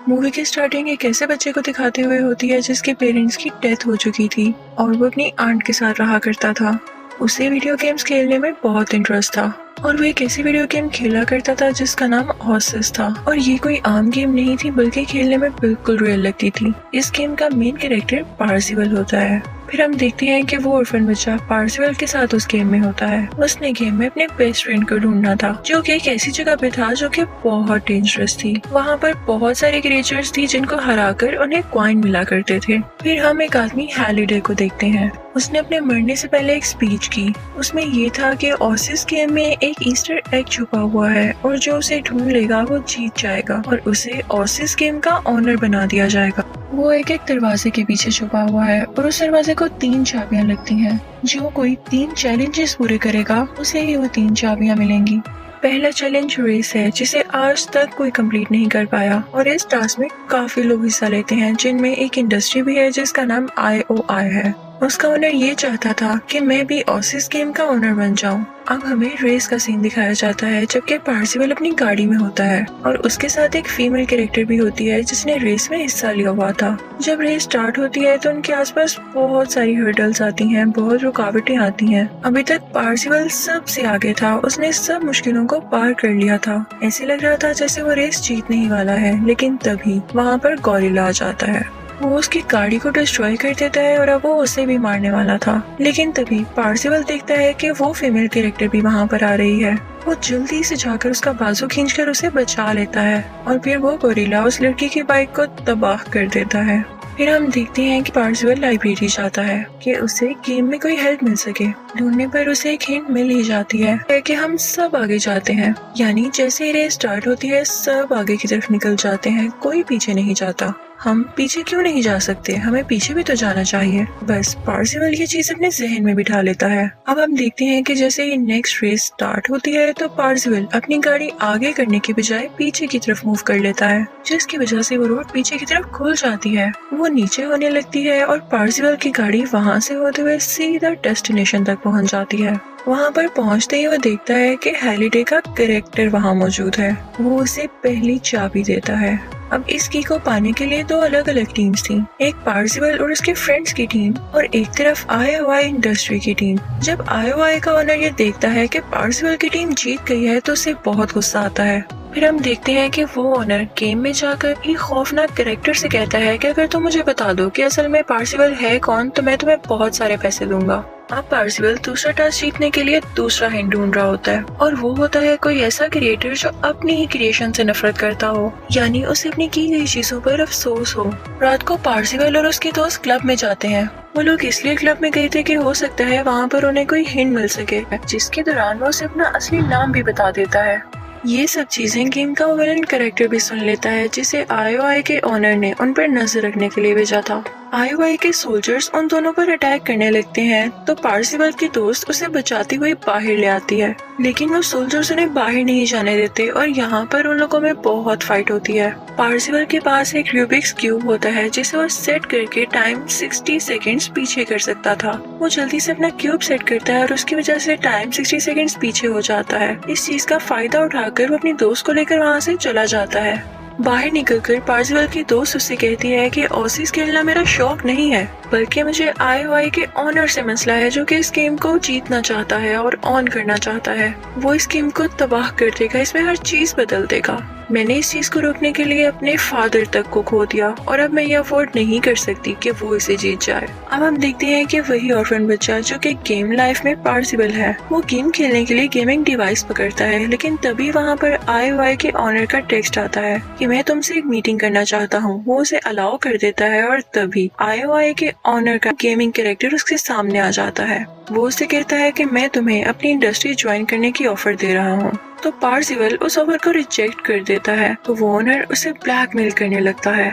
Movie की starting एक ऐसे बच्चे को दिखाते हुए होती है जिसके पेरेंट्स की डेथ हो चुकी थी और वो अपनी आंट के साथ रहा करता था। उसे वीडियो गेम्स खेलने में बहुत इंटरेस्ट था और वो एक ऐसी वीडियो गेम खेला करता था जिसका नाम ऑसिस था। और ये कोई आम गेम नहीं थी बल्कि खेलने में बिल्कुल रियल लगती थी। इस गेम का मेन कैरेक्टर पार्सिवल होता है। फिर हम देखते हैं कि वो ऑर्फन बच्चा पार्सिवल के साथ उस गेम में होता है। उसने गेम में अपने बेस्ट फ्रेंड को ढूंढना था जो कि एक ऐसी जगह पे था जो कि बहुत डेंजरस थी। वहाँ पर बहुत सारे क्रिएचर्स थी जिनको हराकर उन्हें कॉइन मिला करते थे। फिर हम एक आदमी हैलिडे को देखते हैं। उसने अपने मरने से पहले एक स्पीच की। उसमें ये था कि ऑसिस गेम में एक ईस्टर एग छुपा हुआ है और जो उसे ढूंढ लेगा वो जीत जाएगा और उसे ऑसिस गेम का ऑनर बना दिया जाएगा। वो एक दरवाजे के पीछे छुपा हुआ है और उस दरवाजे को 3 चाबियां लगती हैं। जो कोई 3 चैलेंजेस पूरे करेगा उसे ही वो 3 चाबियां मिलेंगी। पहला चैलेंज रेस है जिसे आज तक कोई कंप्लीट नहीं कर पाया और इस टास्क में काफी लोग हिस्सा लेते हैं जिनमें एक इंडस्ट्री भी है जिसका नाम IOI है। उसका ओनर ये चाहता था कि मैं भी ऑसिस गेम का ओनर बन जाऊं। अब हमें रेस का सीन दिखाया जाता है जबकि पार्सिवल अपनी गाड़ी में होता है और उसके साथ एक फीमेल कैरेक्टर भी होती है जिसने रेस में हिस्सा लिया हुआ था। जब रेस स्टार्ट होती है तो उनके आसपास बहुत सारी हर्डल्स आती हैं, बहुत रुकावटें आती हैं। अभी तक पार्सिवल सबसे आगे था, उसने सब मुश्किलों को पार कर लिया था। ऐसे लग रहा था जैसे वो रेस जीतने ही वाला है, लेकिन तभी वहाँ पर गॉरिला आ जाता है। वो उसकी गाड़ी को डिस्ट्रॉय कर देता है और अब वो उसे भी मारने वाला था। लेकिन तभी पार्सिवल देखता है कि वो फीमेल कैरेक्टर भी वहाँ पर आ रही है। वो जल्दी से जाकर उसका बाजू खींचकर उसे बचा लेता है और फिर वो गोरिल्ला उस लड़की की बाइक को तबाह कर देता है। फिर हम देखते हैं कि पार्सिवल लाइब्रेरी जाता है कि उसे गेम में कोई हेल्प मिल सके। ढूंढने पर उसे एक हिंट मिल ही जाती है कि हम सब आगे जाते हैं, यानी जैसे ही रेस स्टार्ट होती है सब आगे की तरफ निकल जाते हैं, कोई पीछे नहीं जाता। हम पीछे क्यों नहीं जा सकते, हमें पीछे भी तो जाना चाहिए। बस पार्सिवल ये चीज अपने जहन में बिठा लेता है। अब हम देखते हैं कि जैसे ही नेक्स्ट रेस स्टार्ट होती है तो पार्सिवल अपनी गाड़ी आगे करने की बजाय पीछे की तरफ मूव कर लेता है, जिसकी वजह से वो रोड पीछे की तरफ खुल जाती है। वो नीचे होने लगती है और पार्सिवल की गाड़ी वहाँ से होते हुए सीधा डेस्टिनेशन तक पहुँच जाती है। वहाँ पर पहुँचते ही वो देखता है कि हैलिडे का कैरेक्टर वहाँ मौजूद है। वो उसे पहली चाबी देता है। अब इस की को पाने के लिए 2 अलग अलग टीम्स थी, एक पार्सिवल और उसके फ्रेंड्स की टीम और एक तरफ IOI इंडस्ट्री की टीम। जब IOI का ओनर ये देखता है कि पार्सिवल की टीम जीत गई है तो उसे बहुत गुस्सा आता है। फिर हम देखते हैं कि वो ओनर गेम में जाकर एक खौफनाक कैरेक्टर से कहता है कि अगर तुम मुझे बता दो कि असल में पार्सिवल है कौन तो मैं तुम्हें बहुत सारे पैसे दूंगा। अब पार्सिवल दूसरा टास्क जीतने के लिए दूसरा हिंट ढूंढ रहा होता है और वो होता है कोई ऐसा क्रिएटर जो अपनी ही क्रिएशन से नफरत करता हो, यानी उसे अपनी की गई चीजों पर अफसोस हो। रात को पार्सिवल और उसके दोस्त क्लब में जाते हैं। वो लोग इसलिए क्लब में गए थे कि हो सकता है वहाँ पर उन्हें कोई हिंट मिल सके, जिसके दौरान वो उसे अपना असली नाम भी बता देता है। ये सब चीजें गेम का विलन कैरेक्टर भी सुन लेता है जिसे IOI के ओनर ने उन पर नजर रखने के लिए भेजा था। IOI के सोल्जर्स उन दोनों पर अटैक करने लगते हैं तो पार्सिवल की दोस्त उसे बचाती हुई बाहर ले आती है, लेकिन वो सोल्जर्स उन्हें बाहर नहीं जाने देते और यहाँ पर उन लोगों में बहुत फाइट होती है। पार्सिवल के पास एक रूबिक्स क्यूब होता है जिसे वो सेट करके टाइम 60 सेकेंड्स पीछे कर सकता था। वो जल्दी से अपना क्यूब सेट करता है और उसकी वजह से टाइम 60 सेकेंड्स पीछे हो जाता है। इस चीज का फायदा उठाकर वो अपनी दोस्त को लेकर वहाँ से चला जाता है। बाहर निकलकर पार्सिवल की दोस्त उससे कहती है कि ऑसिस खेलना मेरा शौक नहीं है, बल्कि मुझे IOI के ऑनर से मसला है जो कि इस गेम को जीतना चाहता है और ऑन करना चाहता है। वो इस गेम को तबाह कर देगा, इसमें हर चीज बदल देगा। मैंने इस चीज को रोकने के लिए अपने फादर तक को खो दिया और अब मैं ये अफोर्ड नहीं कर सकती कि वो इसे जीत जाए। अब हम देखते हैं कि वही ऑर्फन बच्चा जो कि गेम लाइफ में पार्सिवल है, वो गेम खेलने के लिए गेमिंग डिवाइस पकड़ता है, लेकिन तभी वहाँ पर IOI के ऑनर का टेक्स्ट आता है कि मैं तुमसे एक मीटिंग करना चाहता हूँ। वो उसे अलाउ कर देता है और तभी IOI के ऑनर का गेमिंग कैरेक्टर उसके सामने आ जाता है। वो उसे कहता है कि मैं तुम्हें अपनी इंडस्ट्री ज्वाइन करने की ऑफर दे रहा हूँ। तो पार्सिवल उस ऑफर को रिजेक्ट कर देता है तो वो ओनर उसे ब्लैकमेल करने लगता है।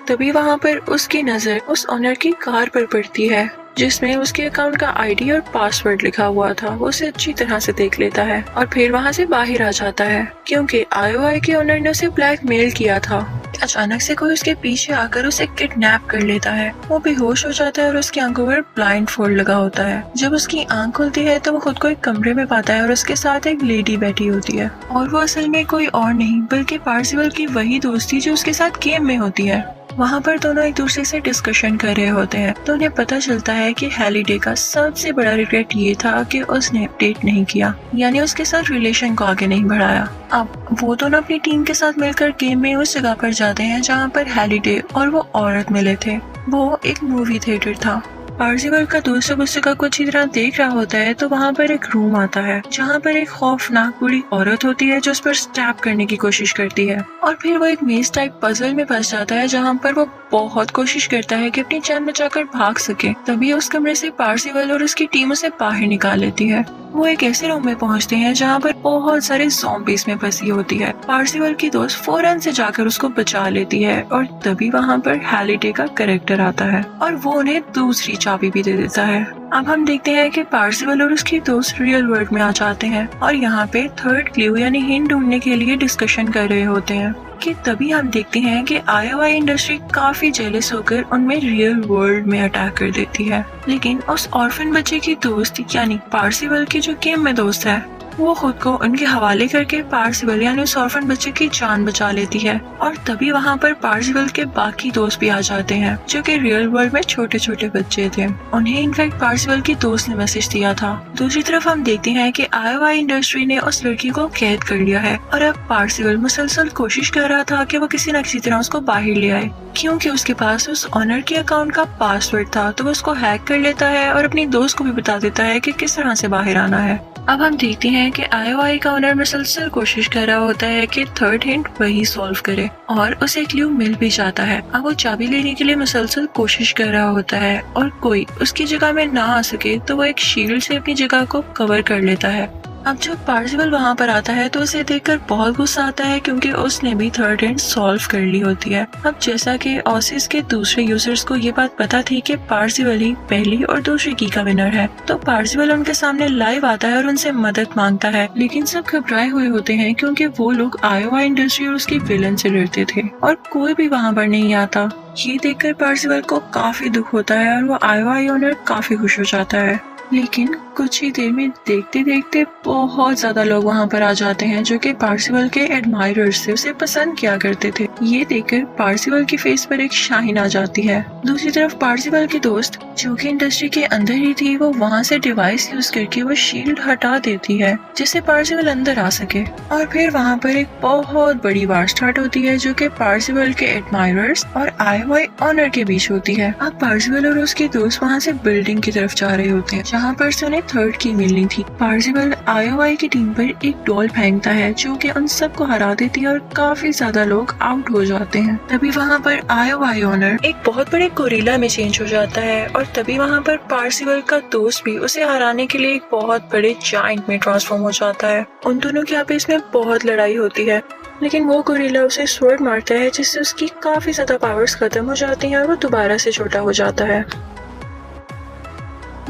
तभी वहाँ पर उसकी नजर उस ओनर की कार पर पड़ती है जिसमें उसके अकाउंट का ID और पासवर्ड लिखा हुआ था। वो उसे अच्छी तरह से देख लेता है और फिर वहाँ से बाहर आ जाता है क्योंकि IOI के ओनर ने उसे ब्लैकमेल किया था अचानक से कोई उसके पीछे आकर उसे किडनैप कर लेता है। वो बेहोश हो जाता है और उसकी आंखों पर ब्लाइंड फोल्ड लगा होता है। जब उसकी आंख खुलती है तो वो खुद को एक कमरे में पाता है और उसके साथ एक लेडी बैठी होती है और वो असल में कोई और नहीं बल्कि पार्सिवल की वही दोस्त थी जो उसके साथ गेम में होती है। वहाँ पर दोनों एक दूसरे से डिस्कशन कर रहे होते हैं तो उन्हें पता चलता है कि हैलिडे का सबसे बड़ा रिग्रेट ये था कि उसने डेट नहीं किया, यानी उसके साथ रिलेशन को आगे नहीं बढ़ाया। अब वो दोनों अपनी टीम के साथ मिलकर गेम में उस जगह पर जाते हैं जहाँ पर हैलिडे और वो औरत मिले थे। वो एक मूवी थिएटर था। पार्सिवल का दोस्त जब उस जगह को अच्छी तरह देख रहा होता है तो वहाँ पर एक रूम आता है जहाँ पर एक खौफनाक बूढ़ी औरत होती है जो उस पर स्टैप करने की कोशिश करती है और फिर वो एक मेज टाइप पजल में फंस जाता है जहाँ पर वो बहुत कोशिश करता है कि अपनी जान बचाकर भाग सके। तभी उस कमरे से पार्सिवल और उसकी टीम उसे बाहर निकाल लेती है। वो एक ऐसे रूम में पहुंचते हैं जहाँ पर बहुत सारे ज़ॉम्बीज़ में फंसी होती है। पार्सिवल की दोस्त फौरन से जाकर उसको बचा लेती है और तभी वहाँ पर हैलिडे का कैरेक्टर आता है और वो उन्हें दूसरी चाबी भी दे देता है। अब हम देखते हैं कि पार्सिवल और उसकी दोस्त रियल वर्ल्ड में आ जाते हैं और यहाँ पे थर्ड क्लू यानी हिंट ढूंढने के लिए डिस्कशन कर रहे होते हैं कि तभी हम देखते हैं कि आईओआई इंडस्ट्री काफी जेलस होकर उनमें रियल वर्ल्ड में अटैक कर देती है। लेकिन उस ऑर्फन बच्चे की दोस्त यानी पार्सिवल की जो गेम में दोस्त है वो खुद को उनके हवाले करके पार्सिवल यानी उस ऑर्फन बच्चे की जान बचा लेती है और तभी वहाँ पर पार्सिवल के बाकी दोस्त भी आ जाते हैं जो कि रियल वर्ल्ड में छोटे छोटे बच्चे थे। उन्हें इनफैक्ट पार्सिवल की दोस्त ने मैसेज दिया था। दूसरी तरफ हम देखते हैं कि आईओआई इंडस्ट्री ने उस लड़की को कैद कर लिया है और अब पार्सिवल मुसलसल कोशिश कर रहा था कि वो किसी न किसी तरह उसको बाहर ले आए, क्योंकि उसके पास उस ऑनर के अकाउंट का पासवर्ड था। तो वो उसको हैक कर लेता है और अपनी दोस्त को भी बता देता है कि किस तरह से बाहर आना है। अब हम देखते हैं कि आईओआई का ओनर मुसलसल कोशिश कर रहा होता है कि थर्ड हिंट वही सॉल्व करे और उसे क्लू मिल भी जाता है। अब वो चाबी लेने के लिए मुसलसल कोशिश कर रहा होता है और कोई उसकी जगह में ना आ सके तो वो एक शील्ड से अपनी जगह को कवर कर लेता है। अब जब पार्सिवल वहाँ पर आता है तो उसे देखकर बहुत गुस्सा आता है क्योंकि उसने भी थर्ड हिंट सॉल्व कर ली होती है। अब जैसा कि ओसिस के दूसरे यूजर्स को ये बात पता थी कि पार्सिवल ही पहली और दूसरी की का विनर है, तो पार्सिवल उनके सामने लाइव आता है और उनसे मदद मांगता है। लेकिन सब घबराए हुए होते हैं क्योंकि वो लोग आईओआई इंडस्ट्री और उसकी विलन से डरते थे और कोई भी वहाँ पर नहीं आता। ये देखकर पार्सिवल को काफी दुख होता है और वो आईओआई ओनर काफी खुश हो जाता है। लेकिन कुछ ही देर में देखते देखते बहुत ज्यादा लोग वहाँ पर आ जाते हैं जो कि पार्सिवल के एडमायरर्स थे, उसे पसंद किया करते थे। ये देखकर पार्सिवल की फेस पर एक शाइन आ जाती है। दूसरी तरफ पार्सिवल की दोस्त जो कि इंडस्ट्री के अंदर ही थी वो वहाँ से डिवाइस यूज करके वो शील्ड हटा देती है जिससे पार्सिवल अंदर आ सके और फिर वहाँ पर एक बहुत बड़ी वार स्टार्ट होती है जो कि पार्सिवल के एडमायरर्स और आईओआई ऑनर के बीच होती है। अब पार्सिवल और उसके दोस्त वहाँ से बिल्डिंग की तरफ जा रहे होते हैं जहाँ पर से उन्हें थर्ड की मिलनी थी। पार्सिवल आईओआई की टीम पर एक डॉल फेंकता है जो कि उन सबको हरा देती है और काफी ज्यादा लोग आउट हो जाते हैं। तभी वहाँ पर आईओआई ओनर एक बहुत बड़े गोरिल्ला में चेंज हो जाता है और तभी वहाँ पर पार्सिवल का दोस्त भी उसे हराने के लिए एक बहुत बड़े जायंट में ट्रांसफॉर्म हो जाता है। उन दोनों के आपस में बहुत लड़ाई होती है लेकिन वो गोरिल्ला उसे स्वर्ड मारता है जिससे उसकी काफी ज्यादा पावर्स खत्म हो जाती हैं और वो दोबारा से छोटा हो जाता है।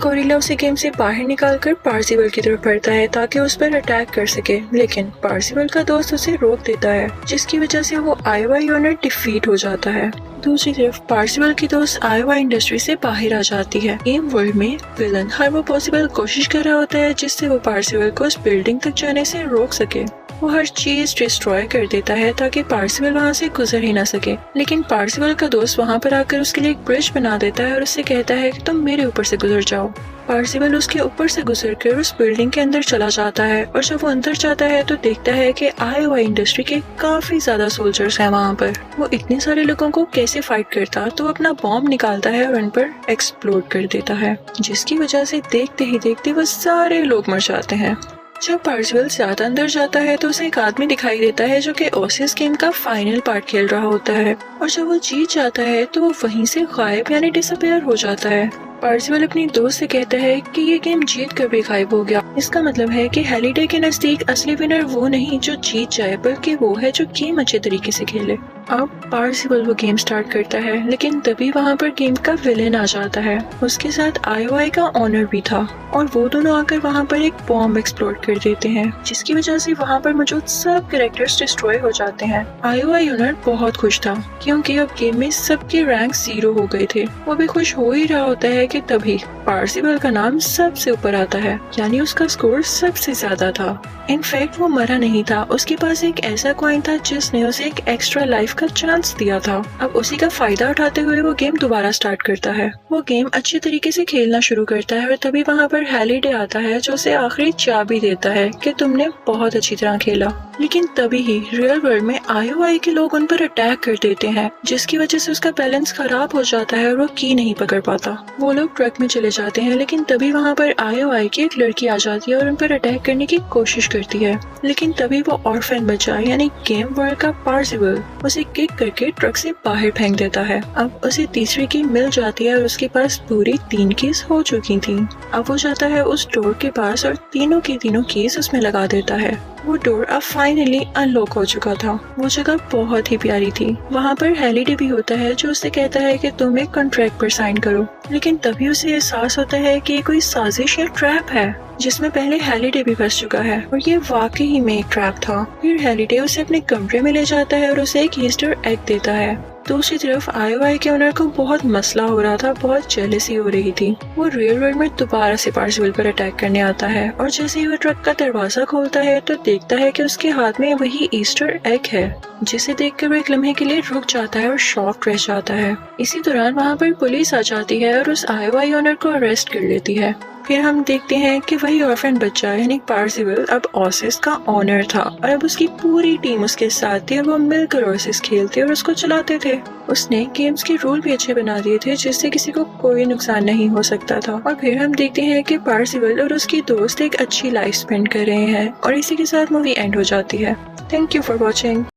गोरिल्ला उसे गेम से बाहर निकालकर पार्सिवल की तरफ बढ़ता है ताकि उस पर अटैक कर सके, लेकिन पार्सिवल का दोस्त उसे रोक देता है जिसकी वजह से वो आईओआई ओनर डिफीट हो जाता है। दूसरी तरफ पार्सिवल की दोस्त आईओआई इंडस्ट्री से बाहर आ जाती है। गेम वर्ल्ड में विलन हर वो पॉसिबल कोशिश कर रहा होता है जिससे वो पार्सिवल को उस बिल्डिंग तक जाने से रोक सके। वो हर चीज डिस्ट्रॉय कर देता है ताकि पार्सिवल वहाँ से गुजर ही ना सके, लेकिन पार्सिवल का दोस्त वहाँ पर आकर उसके लिए एक ब्रिज बना देता है और उससे कहता है कि तुम मेरे ऊपर से गुजर जाओ। पार्सिवल उसके ऊपर से गुजरकर उस बिल्डिंग के अंदर चला जाता है और जब वो अंदर जाता है तो देखता है कि आईओआई इंडस्ट्री के काफी ज्यादा सोल्जर्स हैं वहाँ पर। वो इतने सारे लोगों को कैसे फाइट करता, तो वो अपना बॉम्ब निकालता है और उन पर एक्सप्लोड कर देता है जिसकी वजह से देखते ही देखते वो सारे लोग मर जाते हैं। जब पार्सिवल ज्यादा अंदर जाता है तो उसे एक आदमी दिखाई देता है जो कि ओसिस गेम का फाइनल पार्ट खेल रहा होता है और जब वो जीत जाता है तो वो वहीं से गायब यानी डिसअपीयर हो जाता है। पार्सिवल अपनी दोस्त से कहता है कि ये गेम जीत कर भी गायब हो गया। इसका मतलब है कि हैलिडे के नजदीक असली विनर वो नहीं जो जीत जाए, बल्कि वो है जो गेम अच्छे तरीके से खेले। अब पार्सिवल वो गेम स्टार्ट करता है, लेकिन तभी वहाँ पर गेम का विलेन आ जाता है। उसके साथ आईओआई का ऑनर भी था और वो दोनों आकर वहाँ पर एक बॉम्ब एक्सप्लोड कर देते हैं, जिसकी वजह से वहाँ पर मौजूद सब कैरेक्टर्स डिस्ट्रॉय हो जाते हैं। आईओआई ओनर बहुत खुश था क्योंकि अब गेम में सबके रैंक 0 हो गए थे। वो भी खुश हो ही रहा होता है कि तभी पार्सिवल का नाम सबसे ऊपर आता है, यानी उसका स्कोर सबसे ज्यादा था। इनफैक्ट वो मरा नहीं था, उसके पास एक ऐसा कॉइन था जिसने उसे एक एक्स्ट्रा लाइफ का चांस दिया था। अब उसी का फायदा उठाते हुए वो गेम दोबारा स्टार्ट करता है। वो गेम अच्छे तरीके से खेलना शुरू करता है और तभी वहाँ पर हैलिडे आता है जो उसे आखिरी चाबी देता है कि तुमने बहुत अच्छी तरह खेला। लेकिन तभी ही रियल वर्ल्ड में आईओआई के लोग उन पर अटैक कर देते हैं, जिसकी वजह से उसका बैलेंस खराब हो जाता है और वो की नहीं पकड़ पाता। वो लोग ट्रक में चले जाते हैं, लेकिन तभी वहाँ पर आईओआई की एक लड़की आ जाती है और उन पर अटैक करने की कोशिश करती है। लेकिन तभी वो ऑर्फन बचा यानी गेम वर्ल्ड का पार्सिवल उसे किक करके ट्रक से बाहर फेंक देता है। अब उसे तीसरी की मिल जाती है और उसके पास पूरी 3 कीज हो चुकी थी। अब वो जाता है उस डोर के पास और तीनों की तीनों कीज उसमें लगा देता है। वो डोर अब फाइनली अनलॉक हो चुका था। वो जगह बहुत ही प्यारी थी। वहाँ पर हैलिडे भी होता है जो उससे कहता है कि तुम एक कॉन्ट्रैक्ट पर साइन करो, लेकिन तभी उसे एहसास होता है कि ये कोई साजिश या ट्रैप है जिसमें पहले हैलिडे भी फंस चुका है और ये वाकई में एक ट्रैप था। फिर हैलिडे उसे अपने कमरे में ले जाता है और उसे एक ईस्टर एग देता है। दूसरी तरफ आईओआई के ओनर को बहुत मसला हो रहा था, बहुत जेलसी हो रही थी। वो रियल वर्ल्ड में दोबारा से पार्सिवल पर अटैक करने आता है और जैसे ही वो ट्रक का दरवाजा खोलता है तो देखता है कि उसके हाथ में वही ईस्टर एग है, जिसे देखकर वो एक लम्हे के लिए रुक जाता है और शॉक रह जाता है। इसी दौरान वहाँ पर पुलिस आ जाती है और उस आईओआई ओनर को अरेस्ट कर लेती है। फिर हम देखते हैं कि वही ऑर्फन बच्चा यानी पार्सिवल अब ओसिस का ऑनर था और अब उसकी पूरी टीम उसके साथ थी और वो मिलकर ओसिस खेलते और उसको चलाते थे। उसने गेम्स के रूल भी अच्छे बना दिए थे जिससे किसी को कोई नुकसान नहीं हो सकता था। और फिर हम देखते हैं कि पार्सिवल और उसकी दोस्त एक अच्छी लाइफ स्पेंड कर रहे हैं और इसी के साथ मूवी एंड हो जाती है। Thank you for watching.